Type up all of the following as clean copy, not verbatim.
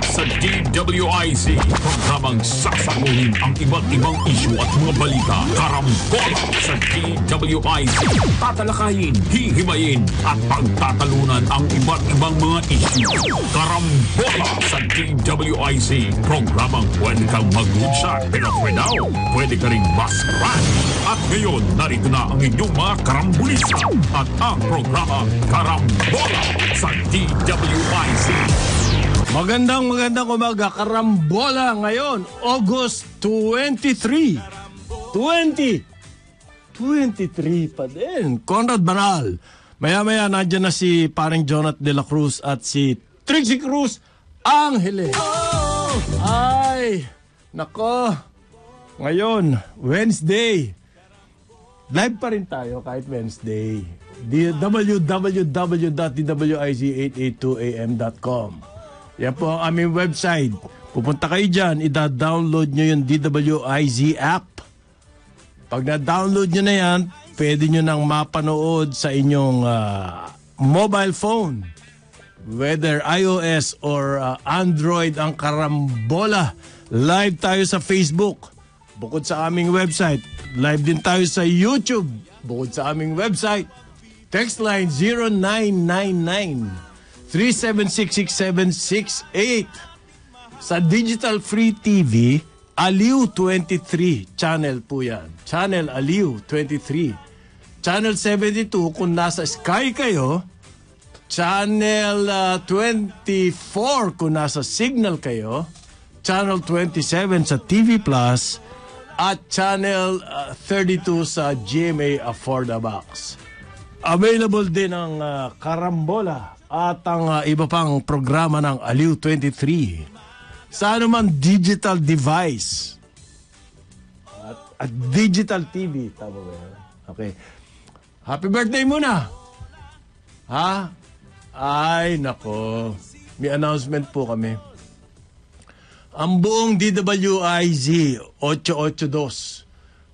sa DWIZ. Programang sasagutin ang iba't ibang isyu at mga balita. Karambola sa DWIZ. Tatalakayin, hihimayin at pagtatalunan ang iba't ibang mga isyu. Karambola sa DWIZ. Programang pwede kang mag-good pero pwede ka rin mas-crash. At ngayon, narito na ang inyong mga karambulista at ang programa Karambola sa DWIZ. Magandang umaga, Karambola ngayon, August 23 pa din. Conrad Banal. Maya-maya nandiyan na si paring Jonat de la Cruz at si Trixie Cruz Angeles. Ay, nako. Ngayon, Wednesday. Live pa rin tayo kahit Wednesday. www.dwiz882am.com. Yan po ang aming website. Pupunta kayo dyan, ida-download nyo yung DWIZ app. Pag na-download nyo na yan, pwede nyo nang mapanood sa inyong mobile phone. Whether iOS or Android ang Karambola. Live tayo sa Facebook. Bukod sa aming website, live din tayo sa YouTube. Bukod sa aming website, text line 0999-3766768. Sa Digital Free TV, Aliw 23 channel po yan. Channel Aliw 23. Channel 72 kung nasa Sky kayo. Channel 24 kung nasa Signal kayo. Channel 27 sa TV Plus. At Channel 32 sa GMA Affordabox. Available din ang Karambola at ang iba pang programa ng Aliw 23 sa anumang digital device at digital TV. Tama ba yan? Okay. Happy birthday muna! Ha? Ay, nako. May announcement po kami. Ang buong DWIZ 882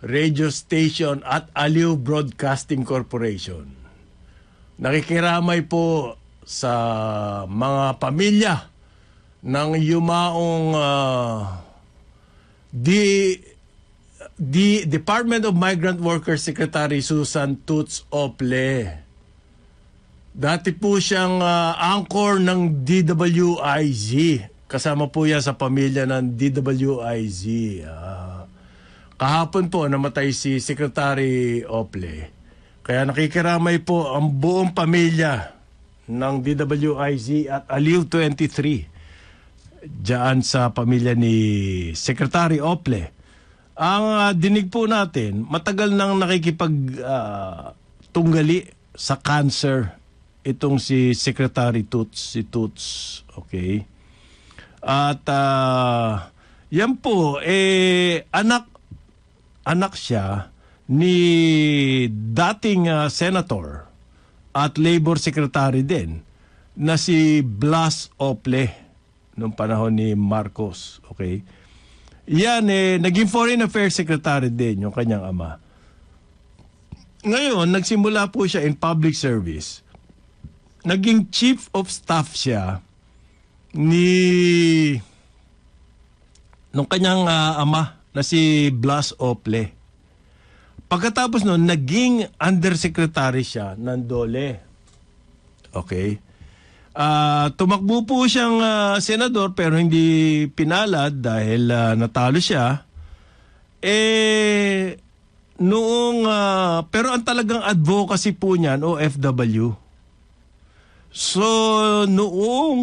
radio station at Aliw Broadcasting Corporation nakikiramay po sa mga pamilya ng yumaong Department of Migrant Workers Secretary Susan Toots Ople. Dati po siyang anchor ng DWIZ. Kasama po yan sa pamilya ng DWIZ. Kahapon po namatay si Secretary Ople. Kaya nakikiramay po ang buong pamilya ng DWIZ at Aliw 23 diyan sa pamilya ni Secretary Ople. Ang dinig po natin, matagal nang nakikipag-tunggali sa cancer itong si Secretary Toots, si Toots. Okay? At yan po, anak siya ni dating senator at labor secretary din na si Blas Ople noong panahon ni Marcos. Okay? Yan, naging foreign affairs secretary din yung kanyang ama. Ngayon, nagsimula po siya in public service. Naging chief of staff siya nung kanyang ama na si Blas Ople. Pagkatapos nun, naging undersecretary siya ng DOLE. Okay? Tumakbo po siyang senador pero hindi pinalad dahil natalo siya. Pero ang talagang advocacy po niyan, OFW. So, noong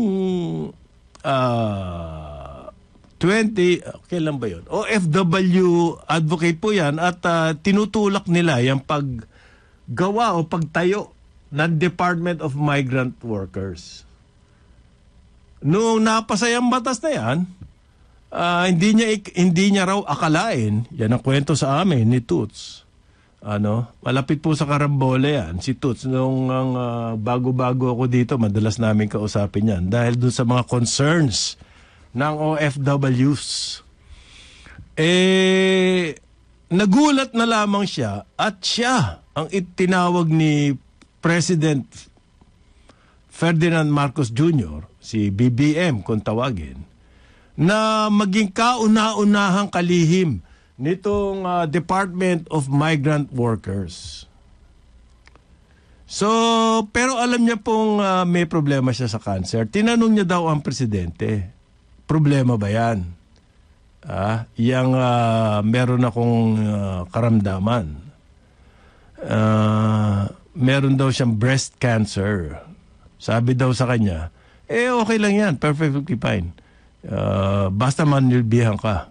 kailan ba yun? OFW advocate po yan at tinutulak nila yung paggawa o pagtayo ng Department of Migrant Workers. Noong napasa yung batas na yan, hindi niya raw akalain, yan ang kwento sa amin ni Toots. Malapit po sa Karambola yan, si Toots. Nung bago-bago ako dito, madalas namin kausapin yan. Dahil dun sa mga concerns ng OFWs. Nagulat na lamang siya at siya ang itinawag ni President Ferdinand Marcos Jr., si BBM kung tawagin, na maging kauna-unahang kalihim nitong Department of Migrant Workers. So, pero alam niya pong may problema siya sa cancer. Tinanong niya daw ang presidente, problema ba yan? Meron akong karamdaman. Meron daw siyang breast cancer. Sabi daw sa kanya, okay lang yan, perfectly fine. Basta manilbihan ka.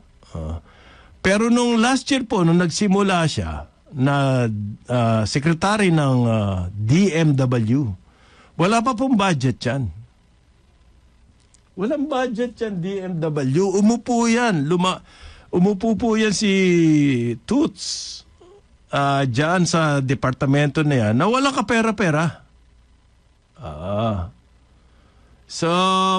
Pero nung last year po, nung nagsimula siya na secretary ng DMW, wala pa pong budget yan. Walang budget yan, DMW. Umupo yan. Umupo po yan si Toots dyan sa departamento na yan na walang kapera-pera.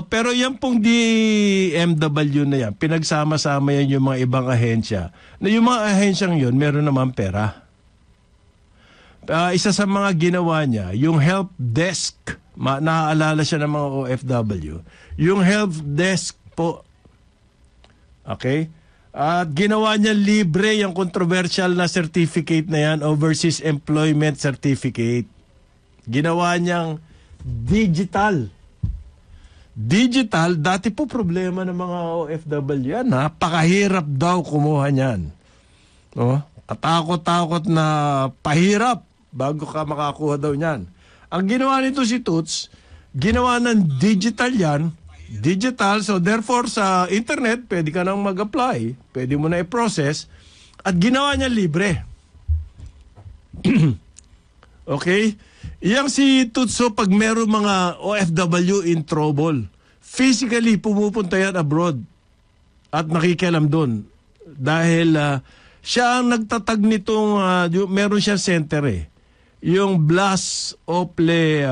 Pero yan pong DMW na yan, pinagsama-sama yan yung mga ibang ahensya. Na yung mga ahensyang yun, meron naman pera. Isa sa mga ginawa niya, yung help desk, naaalala siya ng mga OFW, yung help desk po, okay? At ginawa niya libre yung controversial na certificate na yan, Overseas Employment Certificate. Ginawa niyang digital. Digital, dati po problema ng mga OFW yan, napakahirap daw kumuha niyan. Katakot-takot na pahirap bago ka makakuha daw niyan. Ang ginawa nito si Toots, ginawa ng digital yan, digital, so therefore sa internet, pwede ka nang mag-apply, pwede mo na i-process, at ginawa niya libre. Okay? Iyang si Tutso, pag meron mga OFW in trouble, physically pumupunta yan abroad at nakikialam doon. Dahil siya ang nagtatag nitong, meron siyang center yung Blas Ople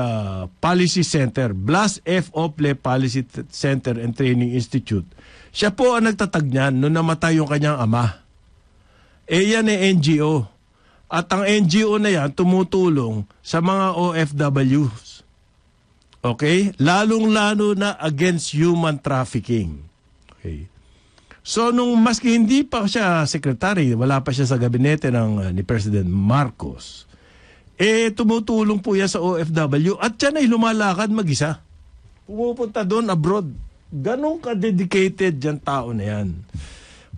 Policy Center, Blas F. Ople Policy Center and Training Institute. Siya po ang nagtatag niyan nung namatay yung kanyang ama. Yan NGO. At ang NGO na yan tumutulong sa mga OFWs. Okay? Lalong-lalo na against human trafficking. Okay. So nung maski hindi pa siya secretary, wala pa siya sa gabinete ni President Marcos, tumutulong po yan sa OFW at siya ay lumalakad mag-isa. Pumupunta doon abroad. Ganun ka-dedicated yan tao na yan.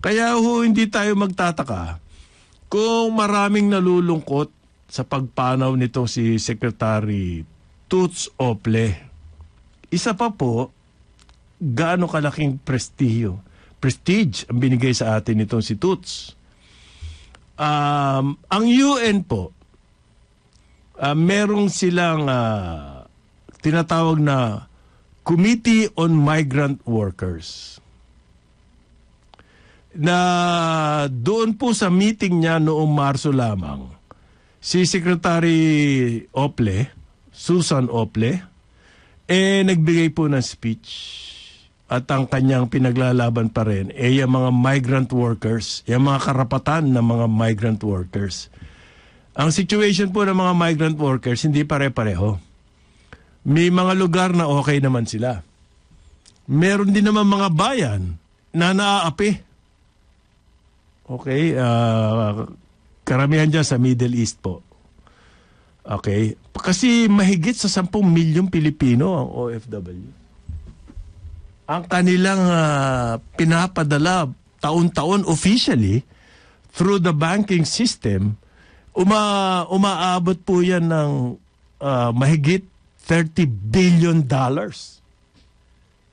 Kaya hindi tayo magtataka kung maraming nalulungkot sa pagpanaw nitong si Secretary Toots Ople. Isa pa po, gaano kalaking prestige ang binigay sa atin nitong si Toots. Ang UN po, merong silang tinatawag na Committee on Migrant Workers. Na doon po sa meeting niya noong Marso lamang, si Secretary Ople, Susan Ople, nagbigay po ng speech. At ang kanyang pinaglalaban pa rin, yung mga migrant workers, yung mga karapatan ng mga migrant workers. Ang situation po ng mga migrant workers, hindi pare-pareho. May mga lugar na okay naman sila. Meron din naman mga bayan na naaapi. Okay? Karamihan dyan sa Middle East po. Okay? Kasi mahigit sa 10 milyong Pilipino ang OFW. Ang kanilang pinapadala taon-taon officially through the banking system, umaabot po yan ng mahigit $30 billion.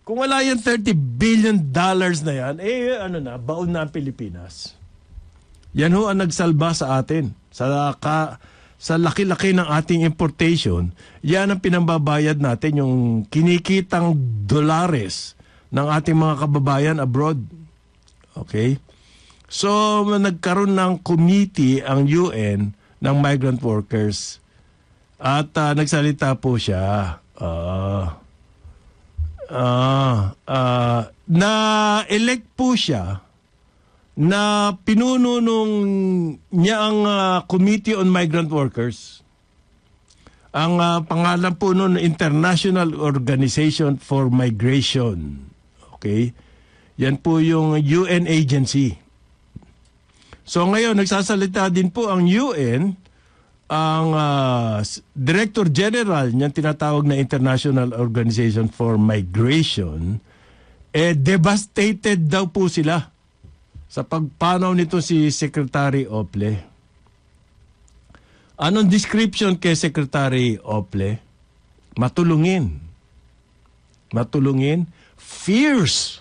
Kung wala yung $30 billion na yan, baon na ang Pilipinas. Yan ho ang nagsalba sa atin. Sa laki-laki ng ating importation, yan ang pinambabayad natin, yung kinikitang dolares ng ating mga kababayan abroad. Okay? So, nagkaroon ng committee ang UN ng migrant workers. At nagsalita po siya. Na-elect po siya na pinuno niya ang Committee on Migrant Workers. Ang pangalan po noon, International Organization for Migration. Okay? Yan po yung UN agency. So ngayon, nagsasalita din po ang UN, ang Director General niyang tinatawag na International Organization for Migration, devastated daw po sila sa pagpanaw nito si Secretary Ople. Anong description kay Secretary Ople? Matulungin. Matulungin. Fierce.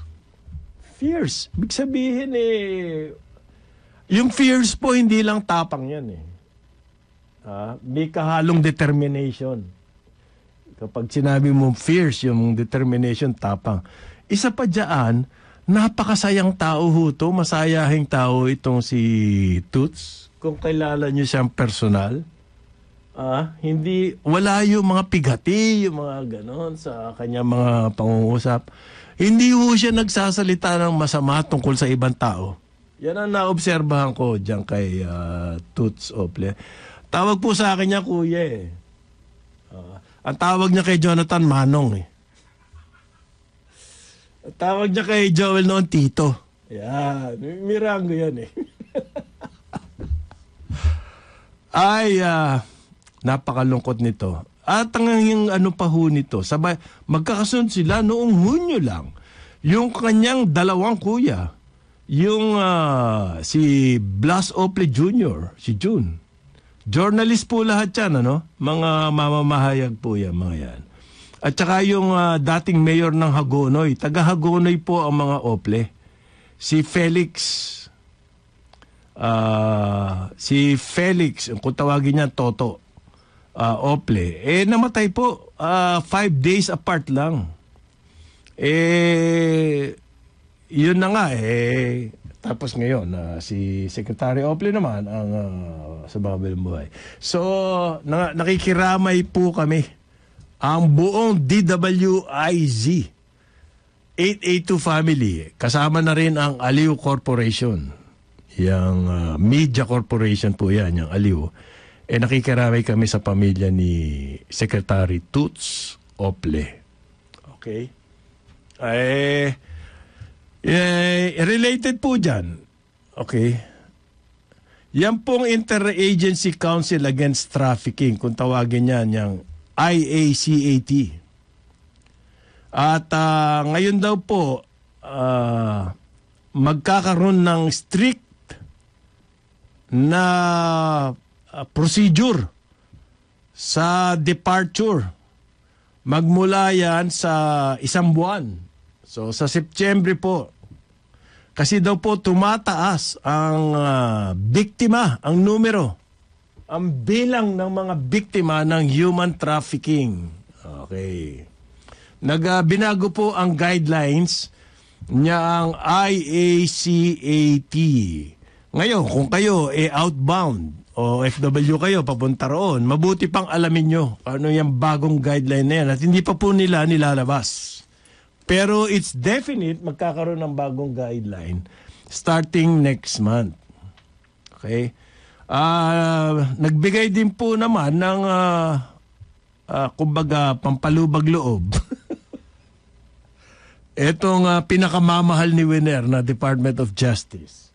Fierce. Ibig sabihin yung fierce po hindi lang tapang yan may kahalong determination. Kapag sinabi mo fierce, yung determination, tapang. Isa pa dyan, napakasayang tao ho to, masayahing tao itong si Toots. Kung kilala nyo siyang personal, hindi, wala yung mga pigati, yung mga ganon sa kanyang mga pangungusap. Hindi ho siya nagsasalita ng masama tungkol sa ibang tao. Yan ang naobserbahan ko dyan kay Toots Ople. Tawag po sa akin niya, kuya ang tawag niya kay Jonathan, Manong Ang tawag niya kay Joel noon, Tito. Yan. Mirango yan Ay, napakalungkot nito. At ang ano pa ho nito, sabay, magkakasunod sila noong Hunyo lang. Yung kanyang dalawang kuya, yung si Blas Ople Jr., si June. Journalist po lahat yan, mga mamamahayag po yan, mga yan. At saka yung dating mayor ng Hagonoy, taga Hagonoy po ang mga Ople. Si Felix, kung tawagin niya Toto, Ople, namatay po 5 days apart lang. Yun na nga tapos ngayon, si Secretary Ople naman ang sa babalang buhay. So, nakikiramay po kami. Ang buong DWIZ 882 family, kasama na rin ang Aliw Corporation. Yung media corporation po yan, yung Aliw. Nakikiramay kami sa pamilya ni Secretary Toots Ople. Okay? Related po dyan. Okay? Yan pong Interagency Council Against Trafficking, kung tawagin yan, yung IACAT. At ngayon daw po, magkakaroon ng strict na procedure sa departure. Magmula yan sa 1 buwan. So sa September po. Kasi daw po tumataas ang biktima, ang numero, ang bilang ng mga biktima ng human trafficking. Okay. Binago po ang guidelines niya ang IACAT. Ngayon, kung kayo outbound o FW kayo, papunta roon, mabuti pang alamin nyo ano yung bagong guideline na yan at hindi pa po nila nilalabas. Pero it's definite magkakaroon ng bagong guideline starting next month. Okay? Nagbigay din po naman ng kumbaga pampalubag loob. Etong pinakamamahal ni Winer na Department of Justice.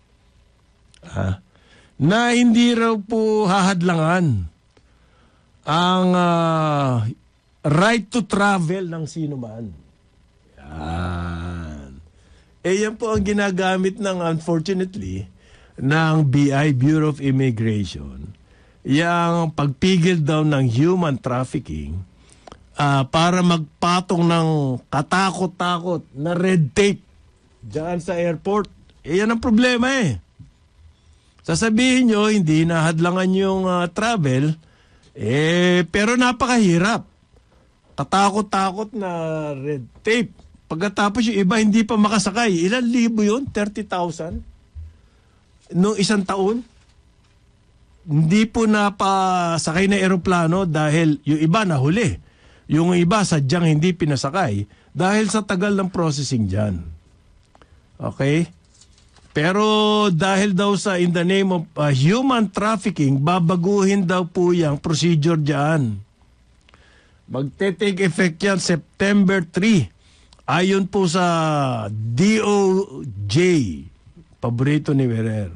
Na hindi raw po hahadlangan ang right to travel ng sino man. Yan po ang ginagamit ng, unfortunately, ng BI, Bureau of Immigration, yung pagpigil daw ng human trafficking para magpatong ng katakot-takot na red tape dyan sa airport. Yan ang problema Sasabihin nyo, hindi nahadlangan yung travel, pero napakahirap. Katakot-takot na red tape. Pagkatapos yung iba hindi pa makasakay. Ilan libo yun? 30,000? Noong 1 taon? Hindi po napasakay na eroplano dahil yung iba nahuli. Yung iba sadyang hindi pinasakay dahil sa tagal ng processing dyan. Okay? Pero dahil daw sa in the name of human trafficking, babaguhin daw po yung procedure dyan. Magte-take effect yan September 3. Ayon po sa DOJ, paborito ni Ferrer.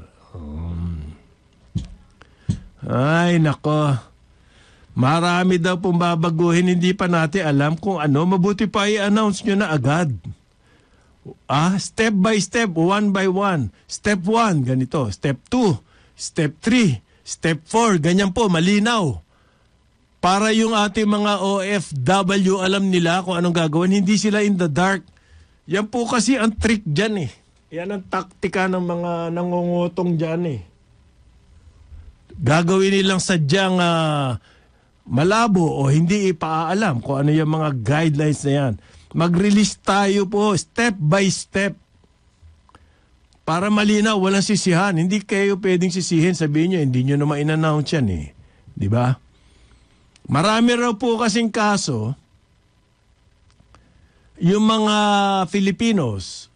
Ay, nako. Marami daw pong babaguhin, hindi pa natin alam kung ano. Mabuti pa i-announce nyo na agad. Step by step, one by one. Step 1, ganito. Step 2, step 3, step 4, ganyan po, malinaw. Para yung ating mga OFW, alam nila kung anong gagawin. Hindi sila in the dark. Yan po kasi ang trick dyan eh. Yan ang taktika ng mga nangungutong dyan eh. Gagawin nilang sadyang malabo o hindi ipaalam kung ano yung mga guidelines na yan. Mag-release tayo po step by step. Para malinaw, walang sisihan. Hindi kayo pwedeng sisihin. Sabihin nyo, hindi nyo naman in-announce yan eh. Di ba? Marami raw po kasing kaso, yung mga Filipinos,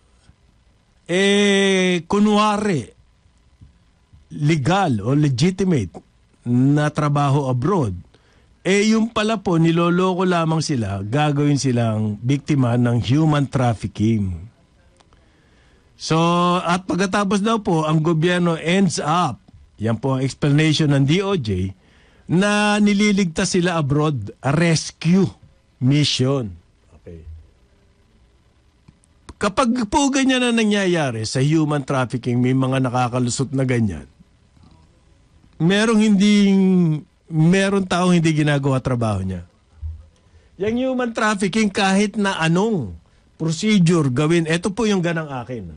kunwari, legal o legitimate na trabaho abroad, yung pala po, niloloko lamang sila, gagawin silang biktima ng human trafficking. So, at pagkatapos daw po, ang gobyerno ends up, yan po ang explanation ng DOJ, na nililigtas sila abroad, a rescue mission. Okay. Kapag po ganyan na nangyayari sa human trafficking, may mga nakakalusot na ganyan, meron taong hindi ginagawa trabaho niya. Yung human trafficking, kahit na anong procedure gawin, ito po yung ganang akin.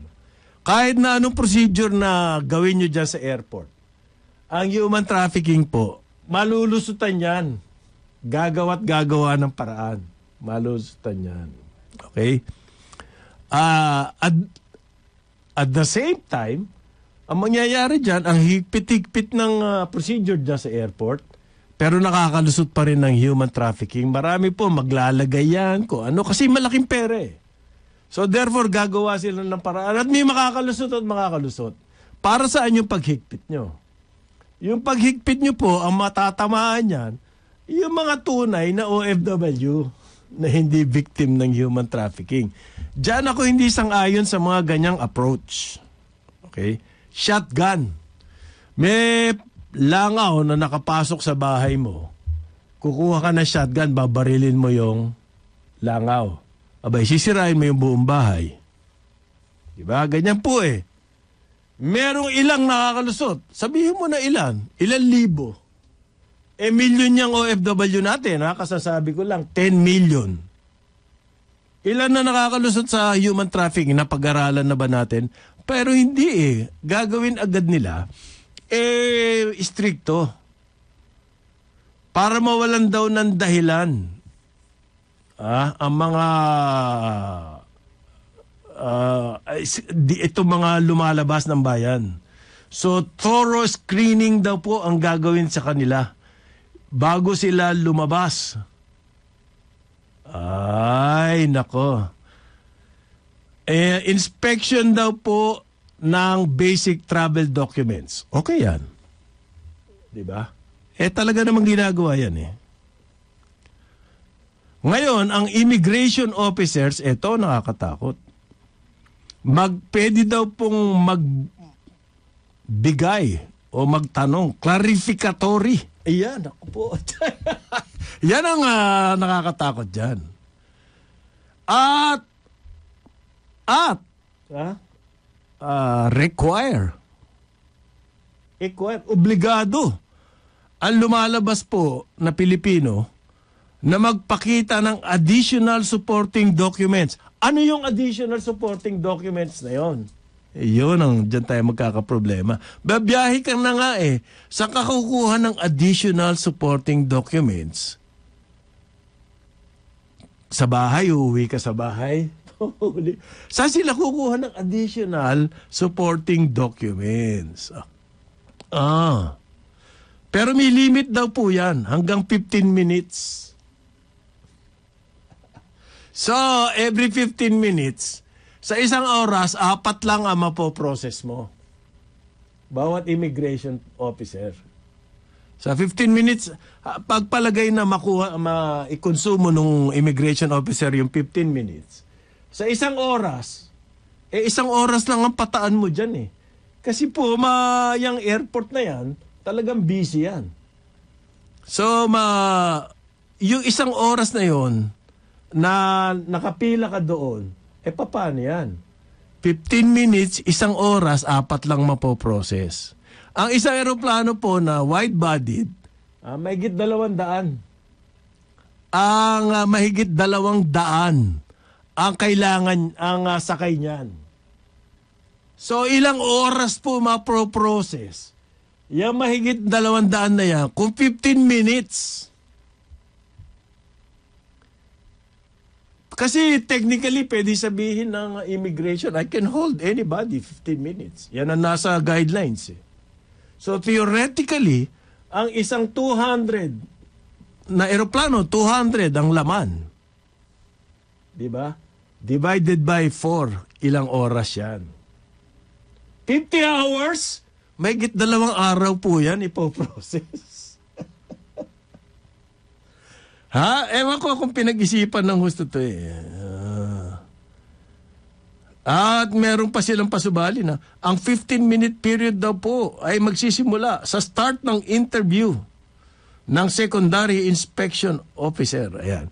Kahit na anong procedure na gawin nyo dyan sa airport, ang human trafficking po, malulusutan yan. Gagawa't gagawa ng paraan. Malulusutan yan. Okay? At the same time, ang mangyayari dyan, ang higpit-higpit ng procedure dyan sa airport, pero nakakalusot pa rin ng human trafficking. Marami po maglalagay yan kung ano, kasi malaking pera eh. So therefore, gagawa sila ng paraan. At may makakalusot at makakalusot. Para saan yung paghigpit nyo? Yung paghigpit nyo po, ang matatamaan yan, yung mga tunay na OFW na hindi victim ng human trafficking. Diyan ako hindi sang-ayon sa mga ganyang approach. Okay? Shotgun. May langaw na nakapasok sa bahay mo, kukuha ka ng shotgun, babarilin mo yung langaw. Abay, sisirain mo yung buong bahay. Diba? Ganyan po eh. Merong ilang nakakalusot. Sabihin mo na ilan. Ilan libo. Million niyang OFW natin. Kasasabi ko lang, 10 million. Ilan na nakakalusot sa human trafficking? Napag-aralan na ba natin? Pero hindi eh. Gagawin agad nila. Stricto. Para mawalan daw ng dahilan. Ang mga ito mga lumalabas ng bayan. So, thorough screening daw po ang gagawin sa kanila bago sila lumabas. Ay, nako. Inspection daw po ng basic travel documents. Okay yan. Diba? Talaga namang ginagawa yan eh. Ngayon, ang immigration officers, nakakatakot. Pwede daw pong magbigay o magtanong, clarificatory. Ayan, ako po. Yan ang nakakatakot dyan. Require, obligado ang lumalabas po na Pilipino na magpakita ng additional supporting documents. Ano yung additional supporting documents na yon? Yun ang dyan tayo magkakaproblema. Babiyahe ka na nga eh. Saan ka kukuha ng additional supporting documents? Sa bahay, uuwi ka sa bahay. Saan sila kukuha ng additional supporting documents? Pero may limit daw po yan. Hanggang 15 minutes. So, every 15 minutes, sa isang oras, 4 lang ang mapoprocess mo. Bawat immigration officer. Sa 15 minutes, pagpalagay na ikonsumo nung immigration officer yung 15 minutes, Sa isang oras, isang oras lang ang pataan mo dyan eh. Kasi po, yung airport na yan, talagang busy yan. So, yung isang oras na yon na nakapila ka doon, paano yan? 15 minutes, isang oras, 4 lang mapoprocess. Ang isang aeroplano po na wide-bodied, mahigit 200. Ang mahigit 200 ang kailangan, ang sakay niyan. So, ilang oras po mapoprocess? Yung mahigit 200 na yan, kung 15 minutes. Kasi technically, pwede sabihin ng immigration, I can hold anybody 15 minutes. Yan ang nasa guidelines eh. So theoretically, ang isang 200 na eroplano, 200 ang laman. Diba? Divided by 4, ilang oras yan? 50 hours? May 2 araw po yan ipoprocess. Ha? Ewan ko kung pinag-isipan ng gusto to eh. At meron pa silang pasubali na ang 15-minute period daw po ay magsisimula sa start ng interview ng secondary inspection officer. Ayan.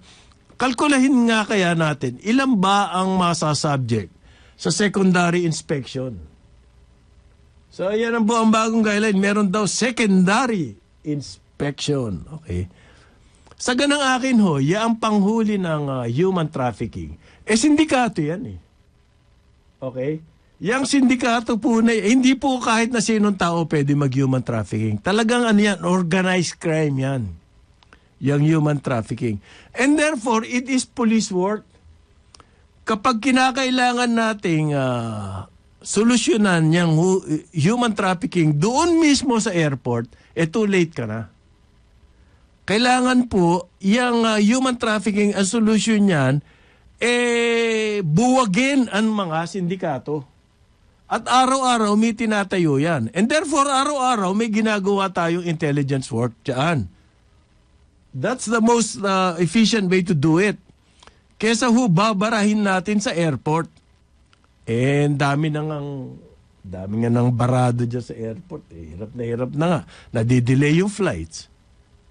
Kalkulahin nga kaya natin, ilan ba ang masasubject sa secondary inspection? So, ayan ang buong bagong guideline. Meron daw secondary inspection. Okay. Sa ganang akin ho, ang panghuli ng human trafficking, sindikato yan eh. Okay? Yang sindikato po na, hindi po kahit na sinong tao pwede mag-human trafficking. Talagang ano yan, organized crime yan. Yang human trafficking. And therefore, it is police work. Kapag kinakailangan nating solusyonan yung human trafficking doon mismo sa airport, too late ka na. Kailangan po, yung human trafficking, ang solusyon niyan, buwagin ang mga sindikato. At araw-araw may tinatayo yan. And therefore, araw-araw may ginagawa tayong intelligence work dyan. That's the most efficient way to do it. Kesa babarahin natin sa airport. Dami nga nang barado dyan sa airport. Hirap na nga. Nadidelay yung flights.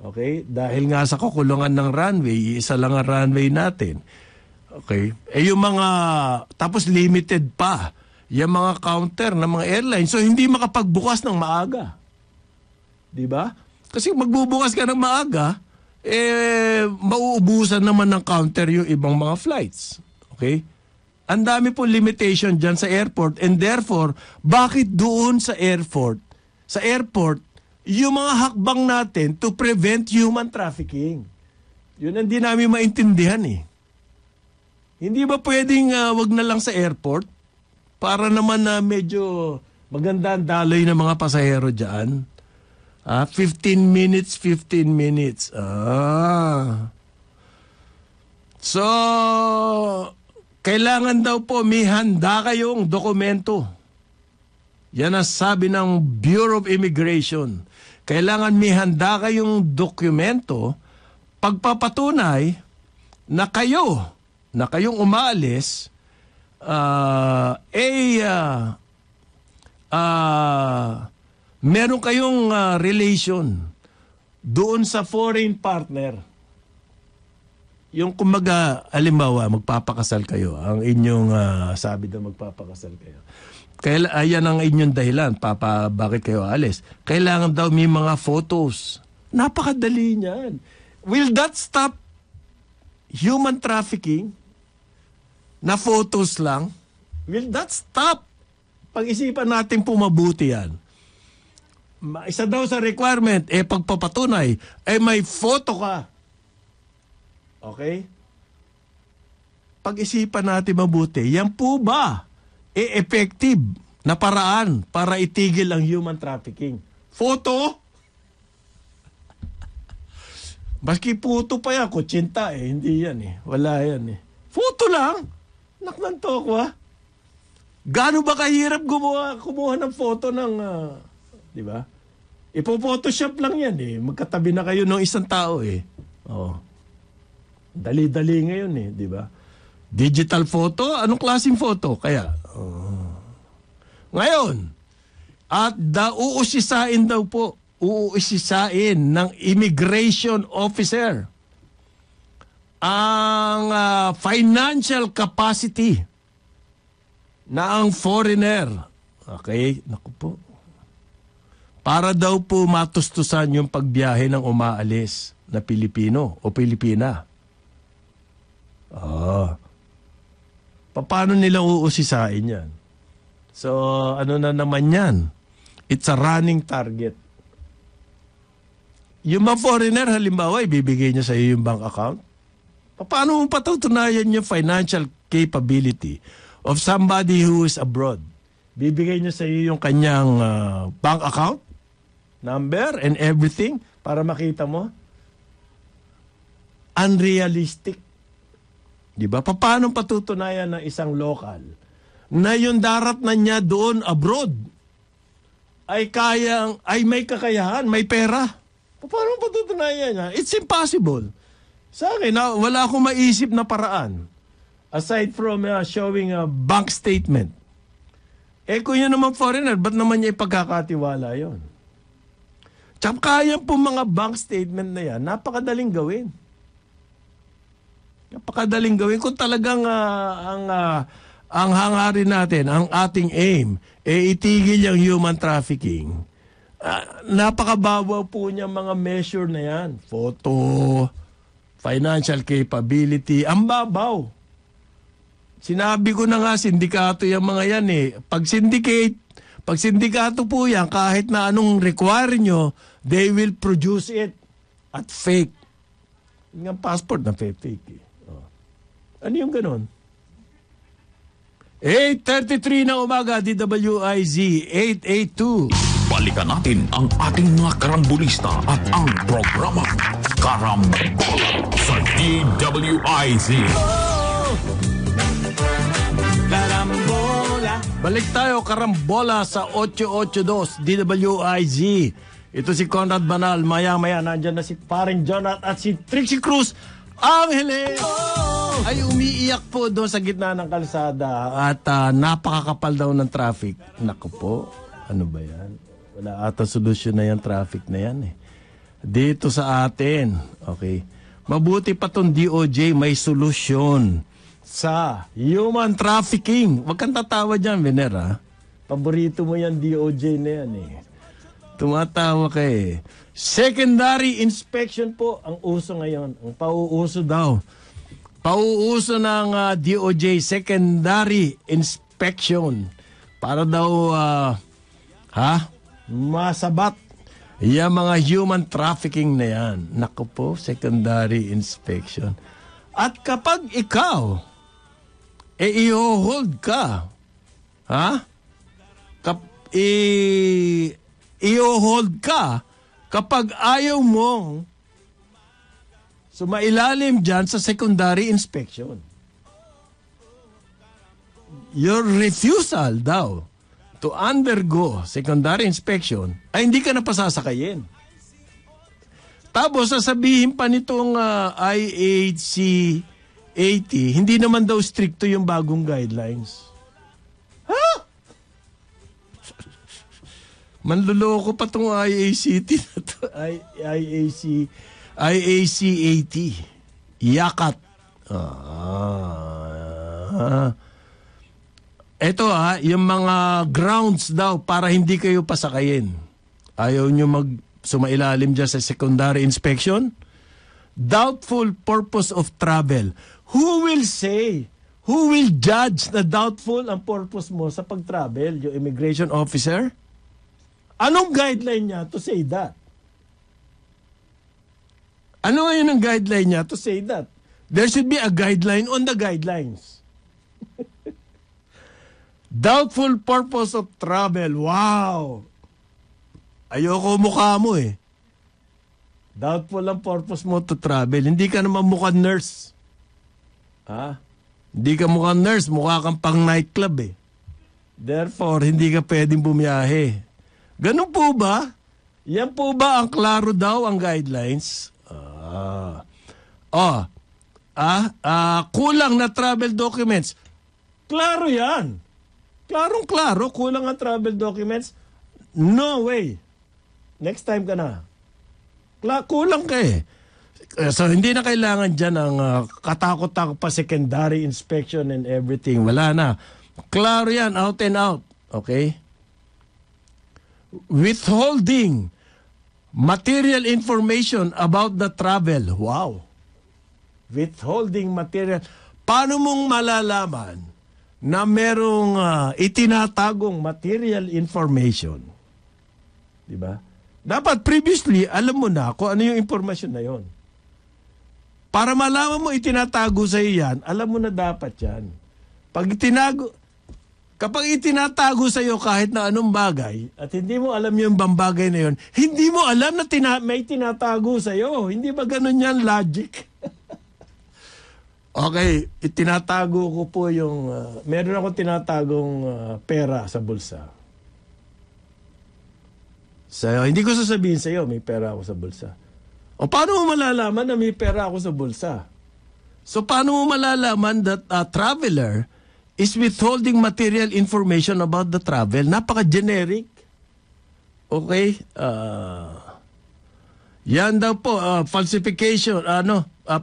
Okay? Dahil nga sa kakulungan ng runway, isa lang ang runway natin. Okay? Yung mga, tapos limited pa, yung mga counter ng mga airlines. So, hindi makapagbukas ng maaga. Diba? Kasi magbubukas ka ng maaga, mauubusan naman ng counter yung ibang mga flights. Okay? Ang dami po limitation dyan sa airport and therefore, bakit doon sa airport, yung mga hakbang natin to prevent human trafficking? Yun ang di namin maintindihan eh. Hindi ba pwedeng wag na lang sa airport para naman na medyo maganda ang daloy ng mga pasahero dyan? 15 minutes. So, kailangan daw po may handa kayong dokumento. Yan ang sabi ng Bureau of Immigration. Kailangan may handa kayong dokumento pagpapatunay na kayong umaalis meron kayong relation doon sa foreign partner. Yung kumbaga, halimbawa, magpapakasal kayo. Ang inyong sabi na magpapakasal kayo. Ayan ang inyong dahilan, bakit kayo alis? Kailangan daw may mga photos. Napakadali niyan. Will that stop human trafficking? Na photos lang? Will that stop? Pag-isipan natin pumabuti yan. Isa daw sa requirement, pagpapatunay, may photo ka. Okay? Pag-isipan natin mabuti, yan po ba effective na paraan para itigil ang human trafficking? Photo? Maski puto pa yan, kutsinta hindi yan Wala yan Photo lang? Naklanto ko Gaano ba kahirap kumuha ng photo ng, di ba? Ipo-photoshop lang yan Magkatabi na kayo ng isang tao Oh. Dali-dali ngayon di ba? Digital photo? Anong klaseng photo? Kaya, ngayon, at uusisain daw po, uusisain ng immigration officer ang financial capacity na ang foreigner. Okay, naku po. Para daw po matustusan yung pagbiyahe ng umaalis na Pilipino o Pilipina. Paano nila uusisain yan? So, ano na naman yan? It's a running target. Yung mga foreigner, halimbawa, ibibigay niya sa iyo yung bank account. Paano mo patutunayan yung financial capability of somebody who is abroad? Bibigay niya sa iyo yung kanyang bank account, number, and everything para makita mo? Unrealistic. Diba? Paano patutunayan ng isang local na yung darat na niya doon abroad ay may kakayahan, may pera? Paano patutunayan niya? It's impossible. Sa akin, wala akong maisip na paraan aside from showing a bank statement. Kung yun naman foreigner, ba't naman niya ipagkakatiwala yun? Tsaka kaya po mga bank statement na yan, napakadaling gawin. Napakadaling gawin. Kung talagang ang hangarin natin, ang ating aim, itigil yung human trafficking, napakababaw po niya mga measure na yan. Photo, financial capability, ang babaw. Sinabi ko na nga, sindikato yung mga yan eh. Pag sindikato po yan, kahit na anong require nyo, they will produce it at fake. Yung passport na fake eh. Ano yung ganun? 8:33 na umaga, DWIZ 882. Balikan natin ang ating mga karambulista at ang programa Karambola sa DWIZ. Karambola. Balik tayo, Karambola sa 882 DWIZ. Ito si Conrad Banal. Maya-maya nandyan na si Paring Jonat at si Trixie Cruz Angeles. Ay umiiyak po doon sa gitna ng kalsada at napakakapal daw ng traffic. Naku po, ano ba yan? Wala ata solusyon na yan, traffic na yan eh. Dito sa atin, okay. Mabuti pa tong DOJ may solusyon sa human trafficking. Huwag kang tatawa dyan, Venera. Paborito mo yan, DOJ na yan eh. Tumatawa ka eh. Secondary inspection po ang uso ngayon. Ang pauuso daw. Pauuso ng DOJ secondary inspection para daw masabat yung mga human trafficking na yan. Naku po, secondary inspection. At kapag ikaw i-hold ka, i-hold ka kapag ayaw mong sumailalim dyan sa secondary inspection. Your refusal daw to undergo secondary inspection ay hindi ka na pasasakayin. Tapos sasabihin pa nitong IHC 80, hindi naman daw stricto yung bagong guidelines. Ha? Manluloko pa tong IACT na to. IAC 80. Yakat. Ito yung mga grounds daw para hindi kayo pasakayin. Ayaw nyo sumailalim dyan sa secondary inspection? Doubtful purpose of travel. Who will say? Who will judge na doubtful ang purpose mo sa pag-travel? Yung immigration officer? Anong guideline niya to say that? Ano ngayon ang guideline niya to say that? There should be a guideline on the guidelines. Doubtful purpose of travel. Wow! Ayoko mukha mo eh. Doubtful ang purpose mo to travel. Hindi ka naman mukhang nurse. Hindi ka mukhang nurse. Mukha kang pang nightclub eh. Therefore, hindi ka pwedeng bumiyahe. Ganun po ba? Yan po ba ang klaro daw ang guidelines? kulang na travel documents. Klaro yan. Klarong-klaro, kulang ang travel documents. No way. Next time ka na. Kulang ka eh. So, hindi na kailangan dyan ang katakot-takot pa secondary inspection and everything. Wala na. Klaro yan, out and out. Okay? Withholding material information about the travel. Wow. Withholding material. Paano mong malalaman na merong itinatagong material information? Diba? Dapat previously, alam mo na kung ano yung informasyon na yon. Para malaman mo itinatago sa iyo yan, alam mo na dapat yan. Kapag itinatago sa iyo kahit na anong bagay, at hindi mo alam yung bagay na yon, hindi mo alam na may tinatago sa iyo. Hindi ba ganun yan logic? Okay, itinatago ko po yung, meron akong tinatagong pera sa bulsa. So, hindi ko sasabihin sa iyo, may pera ako sa bulsa. O paano mo malalaman na may pera ako sa bulsa? So, paano mo malalaman that a traveler is withholding material information about the travel? Napaka-generic. Okay? Yan daw po, falsification,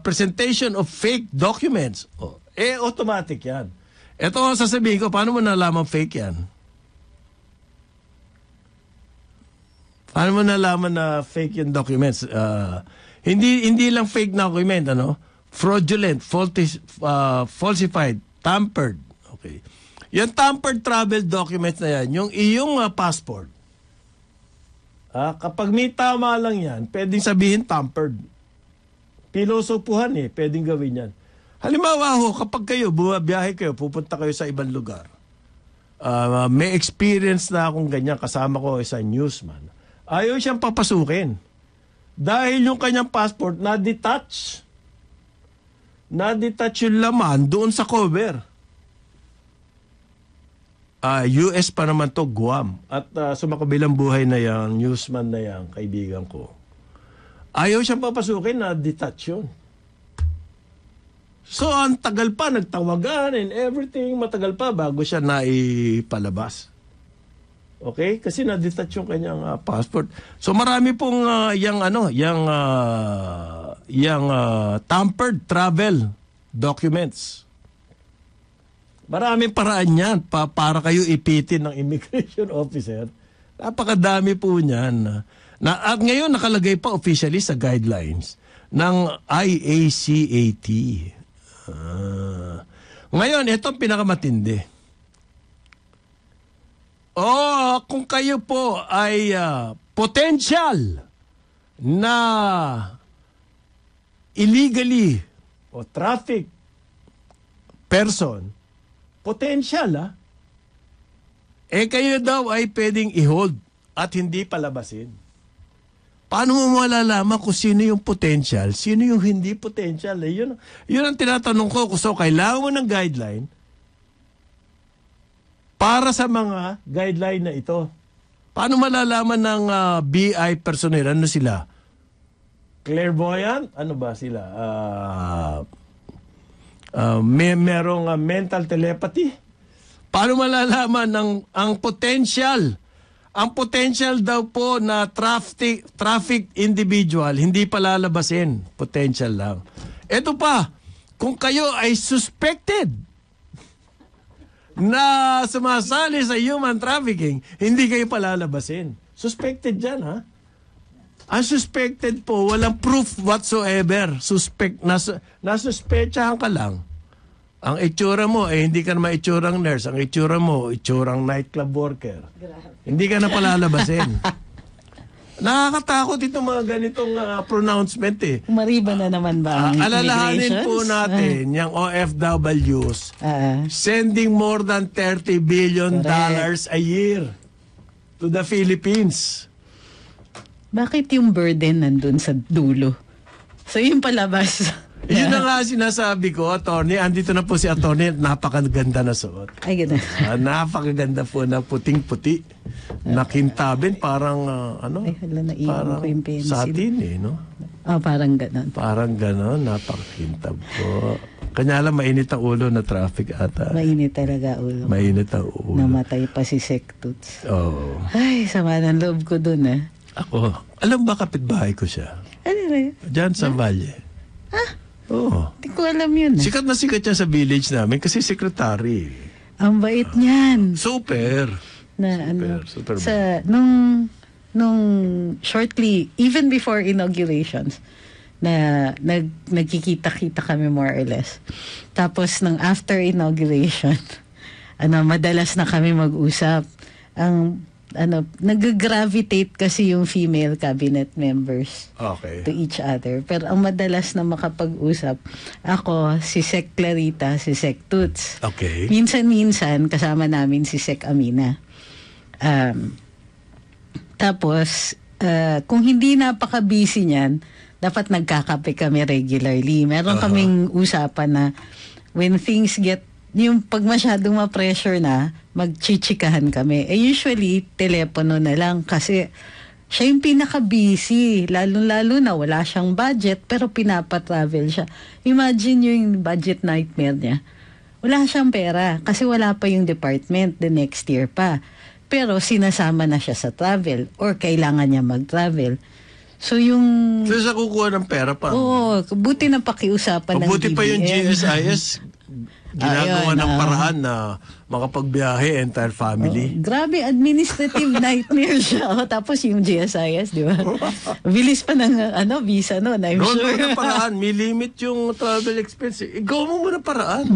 presentation of fake documents. Automatic yan. Ito ang sasabihin ko, paano mo nalaman fake yan? Paano mo nalaman na fake yung documents? Hindi lang fake na document, fraudulent, falsified, tampered. Okay. Yung tampered travel documents na yan, yung iyong passport, kapag may tama lang yan, pwedeng sabihin tampered. Pilosopuhan pwedeng gawin yan. Halimbawa kapag kayo, bumabiyahe kayo, pupunta kayo sa ibang lugar, may experience na akong ganyan, kasama ko isang newsman. Ayaw siyang papasukin. Dahil yung kanyang passport na-detach. Na-detach yung laman doon sa cover. US pa naman to, Guam. At sumakabilang buhay na yan, newsman na yan, kaibigan ko. Ayaw siyang papasukin, na-detach yun. So, ang tagal pa, nagtawagan and everything, matagal pa bago siya naipalabas. Okay? Kasi na-detach yung kanyang passport. So marami pong tampered travel documents. Maraming paraan yan para kayo ipitin ng immigration officer. Napakadami po niyan. At ngayon nakalagay pa officially sa guidelines ng IACAT. Ngayon, itong pinakamatindi. Kung kayo po ay potential na illegally o traffic person, potential kayo daw ay pwedeng i-hold at hindi palabasin. Paano mo malalaman kung sino yung potential, sino yung hindi potential? Yun ang tinatanong ko. So, kailangan mo ng guideline para sa mga guideline na ito. Paano malalaman ng BI personnel? Ano sila? Clairvoyant? Ano ba sila? Merong mental telepathy? Paano malalaman ang potential? Ang potential daw po na traffic individual, hindi palalabasin. Potential lang. Ito pa, kung kayo ay suspected na sumasali sa human trafficking, hindi kayo palalabasin. Suspected dyan, Unsuspected po, walang proof whatsoever. Nasuspechahan ka lang. Ang itsura mo, hindi ka naman itsurang nurse. Ang itsura mo, itsurang nightclub worker. Hindi ka na palalabasin. Nakakatakot itong mga ganitong pronouncement Umariba na naman ba ang alalahanin po natin yung OFWs sending more than $30 billion a year to the Philippines. Bakit yung burden nandun sa dulo? So yung palabas. Yun na nga sinasabi ko, attorney. Andito na po si attorney. Napakaganda na suot. Ay, ganda. Napakaganda po na puting-puti. Nakintabin, parang, Ay, hala, naiwan parang ko yung pencil. satin, no? Parang ganon. Parang ganon, napakakintab po. Kanya lang mainit ang ulo na traffic ata. Mainit talaga ulo. Mainit ang ulo. Namatay pa si Sec Toots. Oo. Ay, sama ng loob ko dun Ako, alam ba kapitbahay ko siya? Ano rin? Diyan sa Valle. Oo. Hindi ko alam yun Sikat na sikat siya sa village namin kasi secretary. Ang bait niyan. Super. Super sa nung shortly even before inaugurations na nagkikita-kita kami more or less. Tapos nung after inauguration madalas na kami mag-usap. Ang nag-gravitate kasi yung female cabinet members to each other. Pero ang madalas na makapag-usap, ako, si Sec Clarita, si Sec Toots. Okay. Minsan-minsan, kasama namin si Sec Amina. Tapos, kung hindi napaka-busy niyan, dapat nagkakape kami regularly. Meron kaming usapan na when things get yung pag masyadong ma-pressure na, magchichikahan kami. Usually, telepono na lang kasi siya yung pinaka-busy. Lalo-lalo na wala siyang budget pero pinapa-travel siya. Imagine yung budget nightmare niya. Wala siyang pera kasi wala pa yung department the next year pa. Pero sinasama na siya sa travel or kailangan niya mag-travel. So yung... So siya kukuha ng pera pa? Oo, buti na pakiusapan ng DBM. Buti pa yung GSIS ginagawa ng paraan na makapagbiyahe entire family. Grabe, administrative nightmare siya. Tapos yung GSIS, di ba? Bilis pa ng visa noon, I'm sure. Noon paraan, may limit yung travel expense. Ikaw mo muna paraan.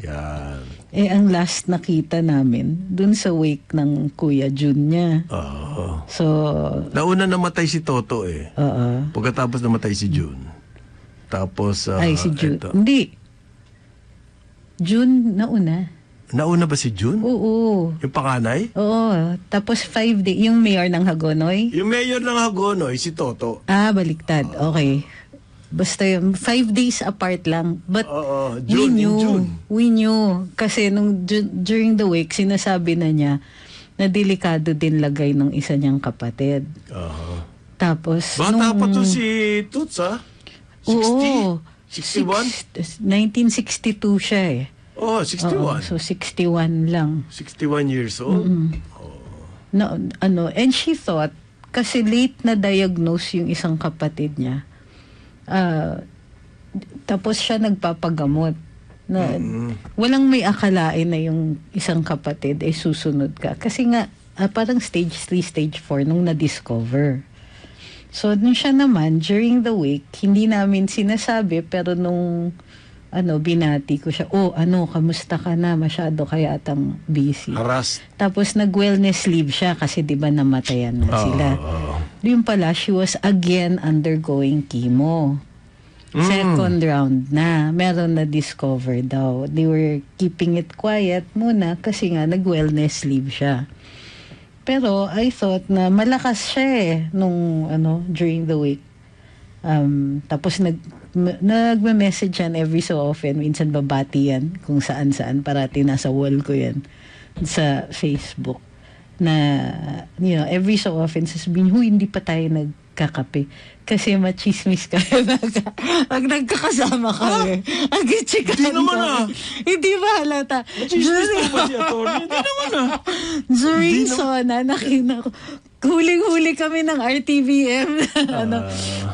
Yan. Ang last nakita namin, dun sa wake ng Kuya Jun niya. So, nauna namatay si Toto Pagkatapos namatay si June. Tapos, si June. Hindi. June nauna. Nauna ba si June? Oo. Yung panganay? Oo. Tapos 5 days, yung mayor ng Hagonoy? Yung mayor ng Hagonoy, si Toto. Baliktad. Okay. Basta yung 5 days apart lang. But June, we knew. Kasi during the week, sinasabi na niya na delikado din lagay ng isa niyang kapatid. Tapos, bata pa to si Toots, 60? Oo. 61? 1962 siya 61. So 61 lang. 61 years old? And she thought, kasi late na diagnose yung isang kapatid niya. Tapos siya nagpapagamot. Walang may akalain na yung isang kapatid ay susunod ka. Kasi nga, parang stage 3, stage 4 nung na-discover. So, nung siya naman, during the week, hindi namin sinasabi, pero nung, binati ko siya, kamusta ka na? Masyado kaya atang busy. Harass. Tapos, nag-wellness leave siya kasi di ba namatayan na sila. Yung pala, she was again undergoing chemo. Second round na. Meron na discover daw. They were keeping it quiet muna kasi nga, nag-wellness leave siya. Pero I thought na malakas siya nung during the week. Tapos nagme-message yan every so often. Minsan babati yan kung saan-saan. Parati nasa wall ko yan sa Facebook. Na, every so often sasabihin, hindi pa tayo nagkakape. Kasi machismis kami. Pag nagkakasama kami. Hindi naman Hindi ba halata? Machismis na ba si Atty? Hindi naman During Sona, nakina ko. Huling-huli kami ng RTVM.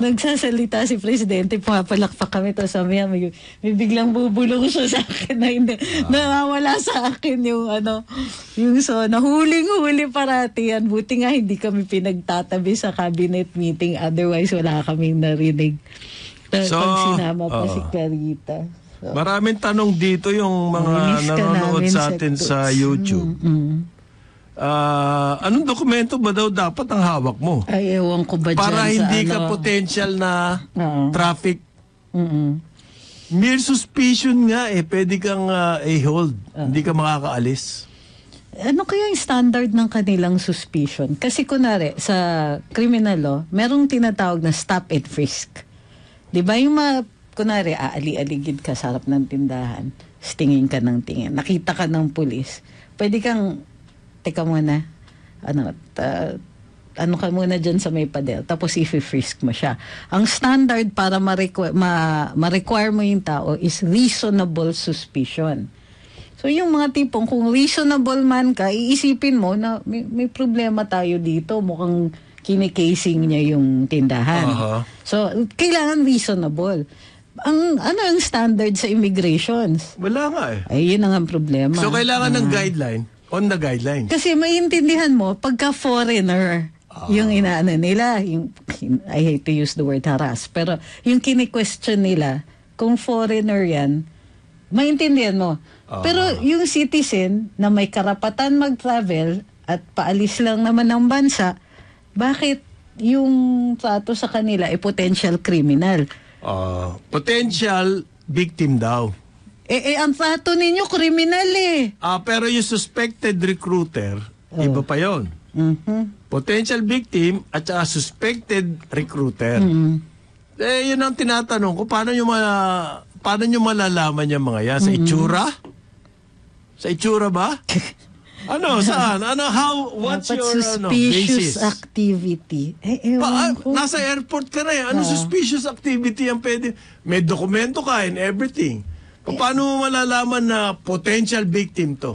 Nagsasalita si Presidente, pumapalakpak kami. Tapos may biglang bubulong siya sa akin na hindi. Nawawala sa akin yung yung Sona. Huling-huli parati yan. Buti nga hindi kami pinagtatabi sa cabinet meeting. Otherwise, wala kaming narinig. Pag sinama pa si Clarita. So, maraming tanong dito yung mga nanonood sa atin sa YouTube. Anong dokumento ba daw dapat ang hawak mo? Ay, ewan ko ba dyan para hindi sa ka potential na traffic. Mere suspicion nga pwede kang i-hold. Hindi ka makakaalis. Ano kaya yung standard ng kanilang suspicion? Kasi kunwari, sa criminal law, merong tinatawag na stop and frisk. Di ba yung kunwari, aali-aligid ka sa harap ng tindahan, tingin ka ng tingin, nakita ka ng pulis, pwede kang teka muna, ano ka muna dyan sa may padel, tapos i-frisk mo siya. Ang standard para ma-require mo yung tao is reasonable suspicion. So yung mga tipong kung reasonable man ka, iisipin mo na may problema tayo dito, mukhang kinikasing niya yung tindahan. So kailangan reasonable. Ang standard sa immigrations? Wala nga eh. Ay, yun ang problema. So kailangan ng guideline, on the guideline. Kasi maintindihan mo, pagka foreigner, yung inaano nila, I hate to use the word harass, pero yung kini-question nila, kung foreigner yan, maintindihan mo. Pero yung citizen na may karapatan mag-travel at paalis lang naman ng bansa, bakit yung trato sa kanila ay potential criminal? Potential victim daw. Ang trato ninyo criminal eh. Pero yung suspected recruiter, iba pa yon. Potential victim at saka suspected recruiter. Yun ang tinatanong ko, paano nyo malalaman yung mga yan? Sa itsura? Sa itsura ba? Saan? What's Dapat your suspicious basis? activity. Ewan ko. Nasa airport ka na eh. Suspicious activity ang pwede? May dokumento ka and everything. Paano mo malalaman na potential victim to?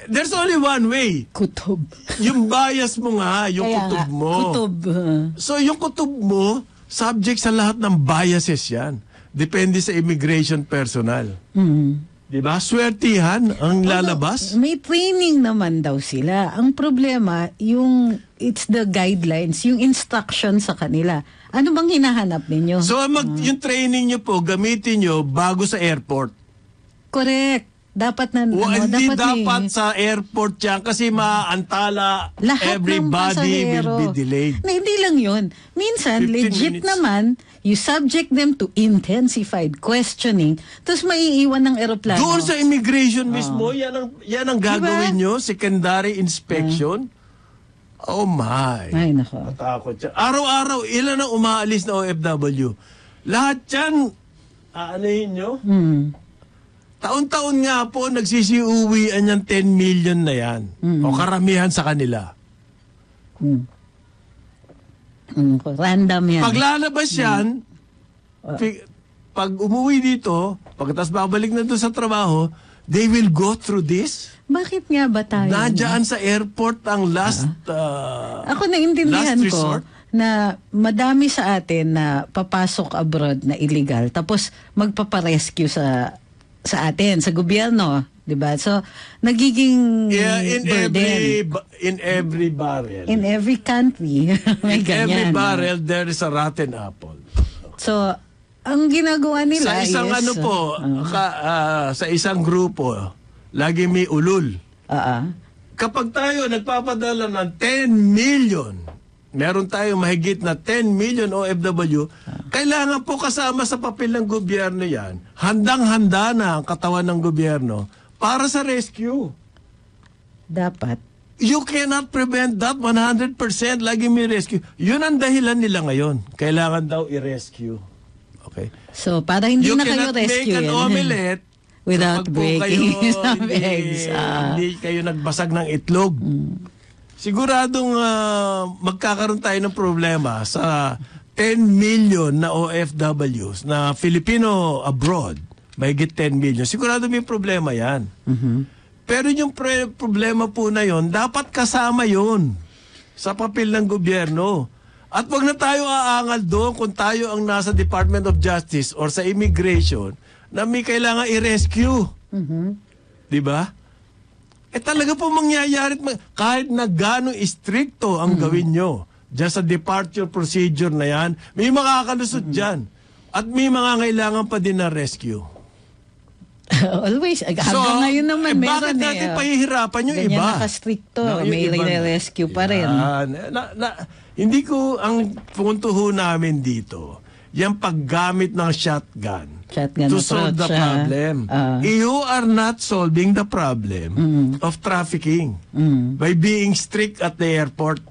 There's only one way. Kutob. Yung bias mo nga, yung kutob mo. Kutob. So yung kutob mo, subject sa lahat ng biases yan. Depende sa immigration personnel. Diba? Swertihan ang lalabas. May training naman daw sila. Ang problema, it's the guidelines, yung instruction sa kanila. Ano bang hinahanap ninyo? So yung training nyo po, gamitin nyo bago sa airport. Correct. Dapat na, Hindi dapat sa airport yan kasi maantala, lahat everybody will be delayed. Na, hindi lang yun. Minsan, 15 legit minutes. naman, you subject them to intensified questioning, tapos maiiwan ng eroplano. Doon sa immigration mismo, yan ang gagawin nyo, secondary inspection. Oh my. Ay, nako. Matakot siya. Araw-araw, ilan ang umaalis na OFW? Lahat yan, aanahin nyo? Taon-taon nga po, nagsisiuwian yung 10 million na yan. O karamihan sa kanila. Random yan. Paglalabas yan, pag umuwi dito, pagkatapos babalik na doon sa trabaho, they will go through this. Bakit nga ba tayo? Nandiyan sa airport ang last Ako naintindihan last ko resort. na madami sa atin na papasok abroad na illegal tapos magpaparescue sa atin, sa gobyerno. Diba? So, nagiging burden. In every barrel. In every country. May Every ganyan. barrel, there is a rotten apple. So, ang ginagawa nila Sa isang is... sa isang grupo, lagi may ulul. Kapag tayo nagpapadala ng 10 million, meron tayong mahigit na 10 million OFW, kailangan po kasama sa papel ng gobyerno yan, handang-handa na ang katawan ng gobyerno para sa rescue. Dapat. You cannot prevent that 100%. Lagi may rescue. Yun ang dahilan nila ngayon. Kailangan daw i-rescue. Okay? So, para hindi You na kayo cannot make rescue an omelette without kapag po breaking kayo, some eggs. Hindi kayo nagbasag ng itlog. Siguradong magkakaroon tayo ng problema sa 10 million na OFWs na Filipino abroad. Mahigit 10 million. Sigurado may problema yan. Pero yung problema po na yon, dapat kasama yon sa papel ng gobyerno. At wag na tayo aangal doon kung tayo ang nasa Department of Justice or sa immigration na may kailangan i-rescue. Diba? Talaga po mangyayari kahit na gano'ng stricto ang gawin nyo dyan sa departure procedure na yan, may makakalusot dyan. At may mga kailangan pa din na rescue. Always. Hanggang ngayon naman meron bakit natin pahihirapan yung ganyan iba? Nakastricto. Yung May iba rescue pa rin. Hindi ko, ang punto ho namin dito, yung paggamit ng shotgun to solve the problem. You are not solving the problem of trafficking by being strict at the airport.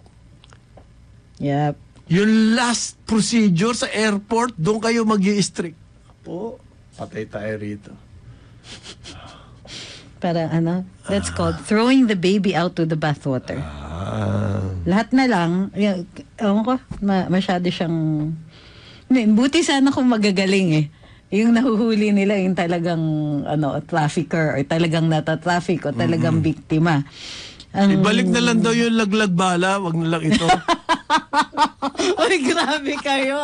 Yep. Yung last procedure sa airport, doon kayo mag-i-strict. Po, patay tayo rito. Para that's called throwing the baby out to the bathwater. Lahat na lang, ewan ko, masyado siyang, buti sana kung magagaling eh. Yung nahuhuli nila, yung talagang trafficker or talagang nata-traffic o talagang biktima. Ibalik na lang daw yung laglag bala, wag na lang ito. Uy, grabe kayo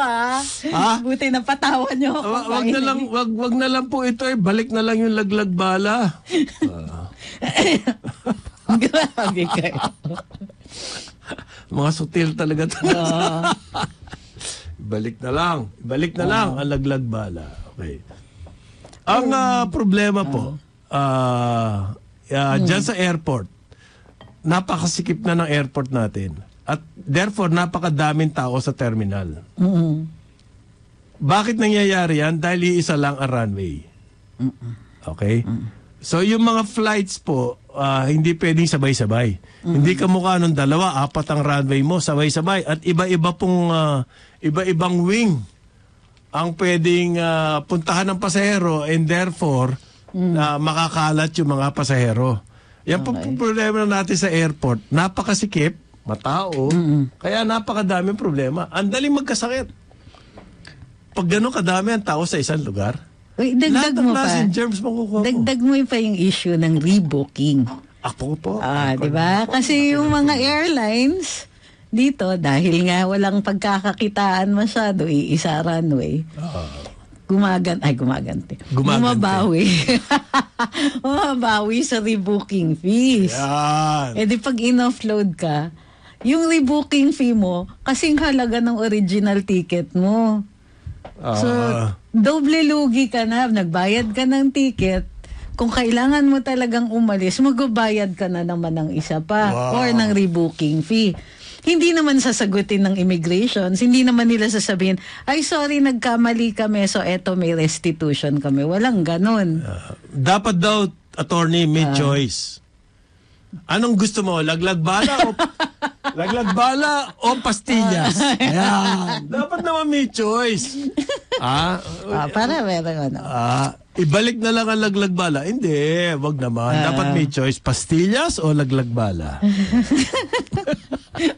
Buti na patawan nyo ako. Wag na lang po ito balik na lang yung laglag bala. Grabe kayo. Mga sutil talaga talaga. Balik na lang ang laglag bala. Okay. Ang problema po, dyan sa airport, napakasikip na ng airport natin. At therefore, napakadaming tao sa terminal. Bakit nangyayari yan? Dahil iisa lang ang runway. Okay? So, yung mga flights po, hindi pwedeng sabay-sabay. Hindi kamukha nung 2, 4 ang runway mo, sabay-sabay. At iba-ibang wing ang pwedeng puntahan ng pasahero and therefore, makakalat yung mga pasahero. Yan po problema natin sa airport. Napakasikip, matao, kaya napakadaming problema. Ang daling magkasakit. Pag gano'n kadami ang tao sa isang lugar, dagdag mo pa. Germs makukuha mo. Dagdag mo pa yung issue ng rebooking. Ako po. Diba? Kasi yung mga airlines dito, dahil nga walang pagkakakitaan masyado, iisa runway. Gumaganti. Bumabawi sa rebooking fees. Yan. Di pag in-offload ka, yung rebooking fee mo, kasing halaga ng original ticket mo. So, doble lugi ka na. Nagbayad ka ng ticket. Kung kailangan mo talagang umalis, magbabayad ka na naman ng isa pa or ng rebooking fee. Hindi naman sasagutin ng immigrations, hindi naman nila sasabihin, ay sorry, nagkamali kami, so eto may restitution kami. Walang ganon. Dapat daw, attorney, may choice. Anong gusto mo? Laglag bala o pastillas? Ayan. Dapat naman may choice. Para meron ibalik na lang ang laglag bala. Hindi, wag naman. Dapat may choice. Pastillas o laglag bala?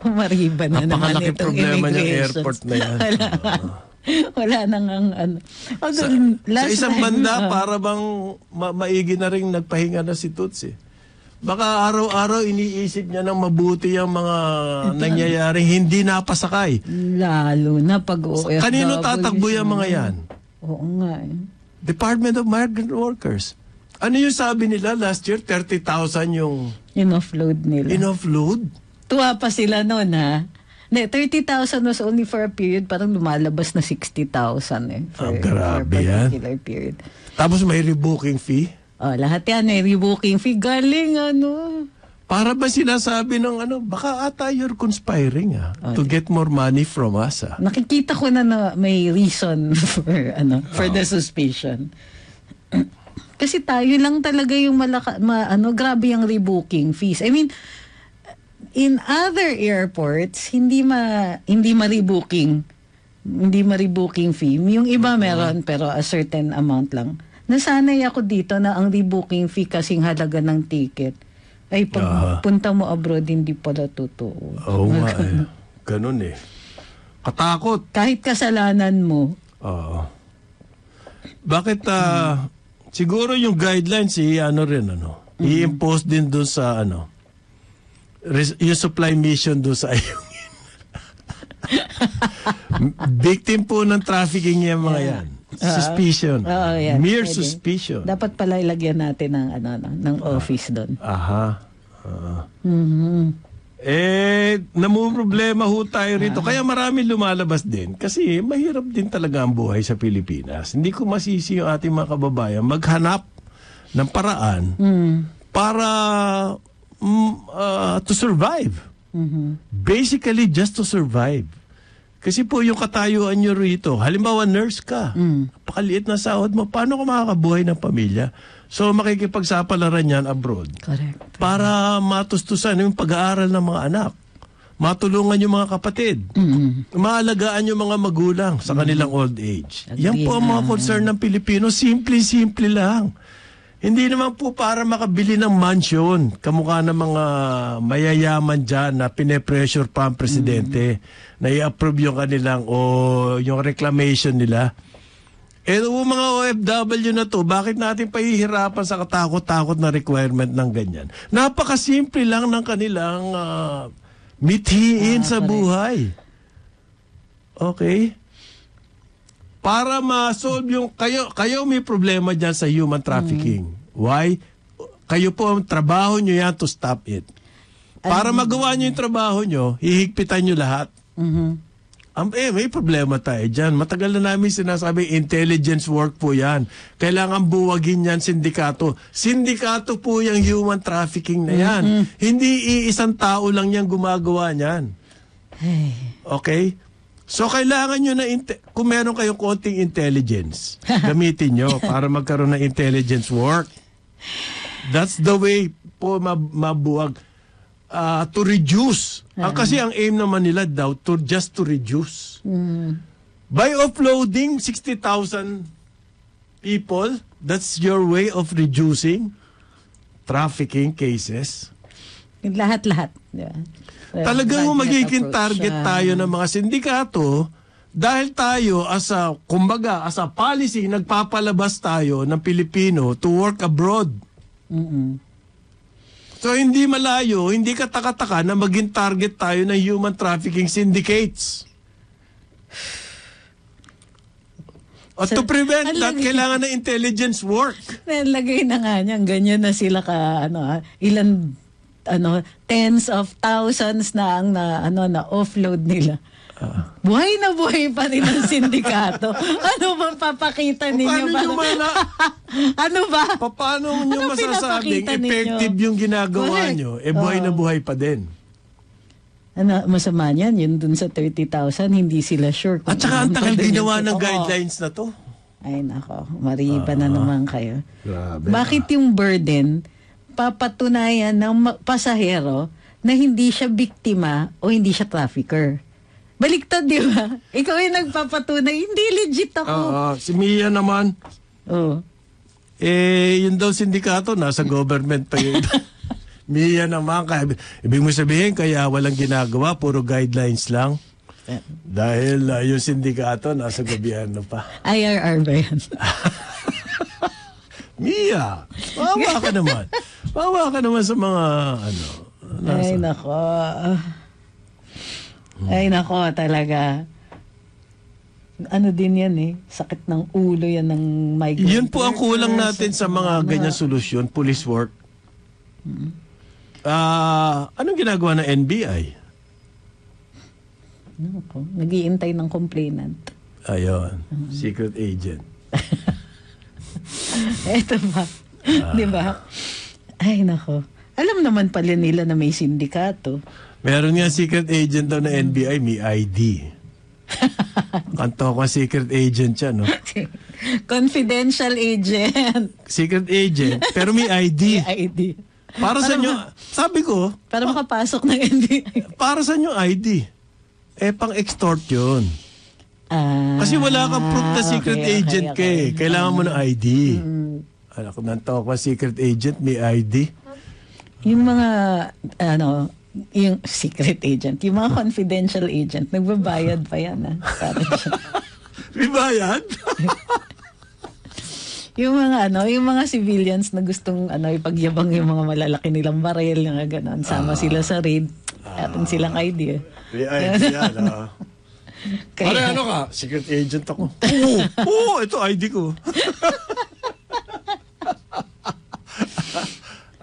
Umariba na naman napakalaki itong problema ng immigration. airport na yan. Wala nang Sa isang banda, para bang maigi na rin nagpahinga na si Tutsi. Baka araw-araw iniisip niya ng mabuti ang mga nangyayaring hindi napasakay. Lalo na pag OFW. Kanino tatakbo yung mga yan? Oo nga Department of Migrant Workers. Ano yung sabi nila last year? 30,000 yung in-offload nila. In-offload? Tuwa pa sila noon 30,000 was only for a period, parang lumalabas na 60,000 for grabe a particular period. Tapos may rebooking fee? Lahat yan rebooking fee. Galing Para ba sinasabi ng baka ata you're conspiring to get more money from us Nakikita ko na may reason for the suspicion. Kasi tayo lang talaga yung grabe yung rebooking fees. I mean, in other airports, hindi ma-rebooking fee. Yung iba meron pero a certain amount lang. Nasanay ako dito na ang rebooking fee kasing halaga ng ticket ay pag punta mo abroad hindi pala totoo. Oo nga ganun katakot. Kahit kasalanan mo. Bakit siguro yung guidelines i-impose din doon sa yung supply mission doon sa ayungin. Victim po ng trafficking yung mga yan. Suspicion. Mere pwede. Suspicion. Dapat pala ilagyan natin ng office doon. Namumroblema ho tayo rito. Kaya marami lumalabas din. Kasi mahirap din talaga ang buhay sa Pilipinas. Hindi ko masisi yung ating mga kababayan maghanap ng paraan para to survive. Basically, just to survive. Kasi po yung katayuan nyo rito, halimbawa nurse ka, pakaliit na sahod mo, paano ka makakabuhay ng pamilya? So makikipagsapalaran yan abroad. Correct. Para matustusan yung pag-aaral ng mga anak. Matulungan yung mga kapatid. Maalagaan yung mga magulang sa kanilang old age. Yan po ang mga concern ng Pilipino. Simple-simple lang. Hindi naman po para makabili ng mansion. Kamukha ng mga mayayaman dyan na pine-pressure pa ang presidente na i-approve yung kanilang o yung reclamation nila. Eh, mga OFW na to, bakit natin pahihirapan sa katakot-takot na requirement ng ganyan? Napakasimple lang ng kanilang mithiin sa buhay. Okay? Para ma-solve yung kayo may problema dyan sa human trafficking. Why? Kayo po, trabaho nyo yan to stop it. Para magawa nyo yung trabaho nyo, hihigpitan nyo lahat. May problema tayo dyan. Matagal na namin sinasabi, intelligence work po yan. Kailangan buwagin yan sindikato. Sindikato po yung human trafficking na yan. Hindi iisang tao lang yan gumagawa niyan. Okay? So, kailangan nyo na, kung meron kayong konting intelligence, gamitin nyo para magkaroon ng intelligence work. That's the way po mabuwag to reduce. Kasi ang aim naman nila daw, just to reduce. By offloading 60,000 people, that's your way of reducing trafficking cases. Lahat-lahat. Diba? Talagang magiging target tayo ng mga sindikato dahil tayo as a policy, nagpapalabas tayo ng Pilipino to work abroad. So hindi malayo, hindi kataka-taka na maging target tayo ng human trafficking syndicates. At to prevent that, kailangan ng intelligence work. Nalagay na nga niyan, ganyan na sila ilan tens of thousands na ang na offload nila. Buhay na buhay pa rin ang sindikato. Ano bang papakita ninyo ba? Ano ba? Paano nyo masasabing effective yung ginagawa nyo? Buhay na buhay pa din. Masama niyan, yun dun sa 30,000, hindi sila sure. At saka ang tagal ginawa ng guidelines na to. Ay nako, mariba na naman kayo. Grabe. Bakit yung burden papatunayan ng pasahero na hindi siya biktima o hindi siya trafficker? Baliktad, di ba? Ikaw yung nagpapatunay, hindi legit ako. Si Mia naman. Yun daw sindikato, nasa government pa yun. Mia naman, ibig mo sabihin, kaya walang ginagawa, puro guidelines lang. Dahil yung sindikato, nasa gobyerno pa. IRR ba yan? Mia, bawa ka naman. Bawa ka naman sa mga Ay, nako. Ay, nako, talaga. Ano din yan sakit ng ulo yan ng migrant. Yun po ang kulang natin sa mga ganyan solusyon, police work. Anong ginagawa ng NBI? Nag-iintay ng complainant. Ayun, secret agent. Eto ba? Di ba? Ay, nako. Alam naman pala nila na may sindikato. Meron nga secret agent daw na NBI, may ID. Kanto ko secret agent siya, no? Confidential agent. Secret agent, pero may ID. May ID. Para sa inyo, sabi ko, para makapasok ng NBI. Para sa inyo ID. Pang-extort yun. Kasi wala kang proof na secret agent ka. Kailangan mo ng ID. Anak ko, nanto ko secret agent, may ID. Yung mga, yung secret agent, yung mga confidential agent, nagbabayad pa yan. May bayad? Yung mga civilians na gustong ipagyabang yung mga malalaki nilang baril, yung gano'n, sama sila sa raid, atin silang ID. May ID yan, Kaya, ka? Secret agent ako. Oo, ito ID ko.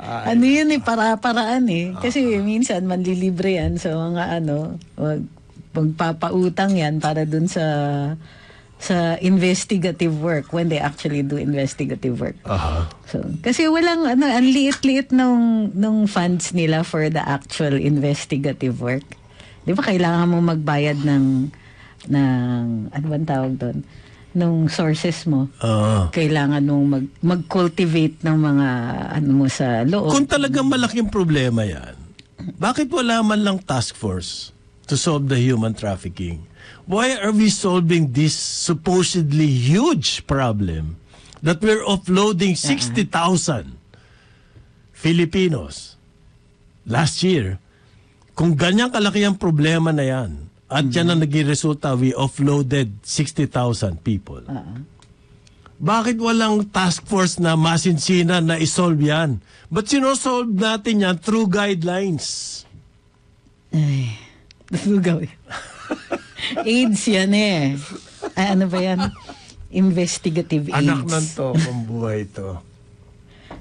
Yun para-paraan Kasi minsan manlilibre yan sa mga magpapautang yan para dun sa investigative work when they actually do investigative work. So, kasi walang ang liit-liit nung funds nila for the actual investigative work. 'Di ba kailangan mo magbayad ng ano bang tawag doon? Nung sources mo. Kailangan mong mag-cultivate ng mga mo sa loob. Kung talagang malaking problema 'yan, bakit wala man lang task force to solve the human trafficking? Why are we solving this supposedly huge problem that we're offloading 60,000 Filipinos last year. Kung ganyan kalaki ang problema na yan, at yan ang naging resulta, we offloaded 60,000 people. Bakit walang task force na masinsinan na isolve yan? But sinosolve natin yan through guidelines. Ay, gawin. AIDS yan eh. Ay, ano ba yan? Investigative AIDS. Anak ng to, kung buhay to.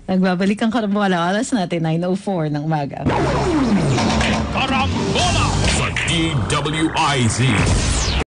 Nagbabalik ang karambola. Alas natin, 9:04 ng umaga. Karambola sa DWIZ.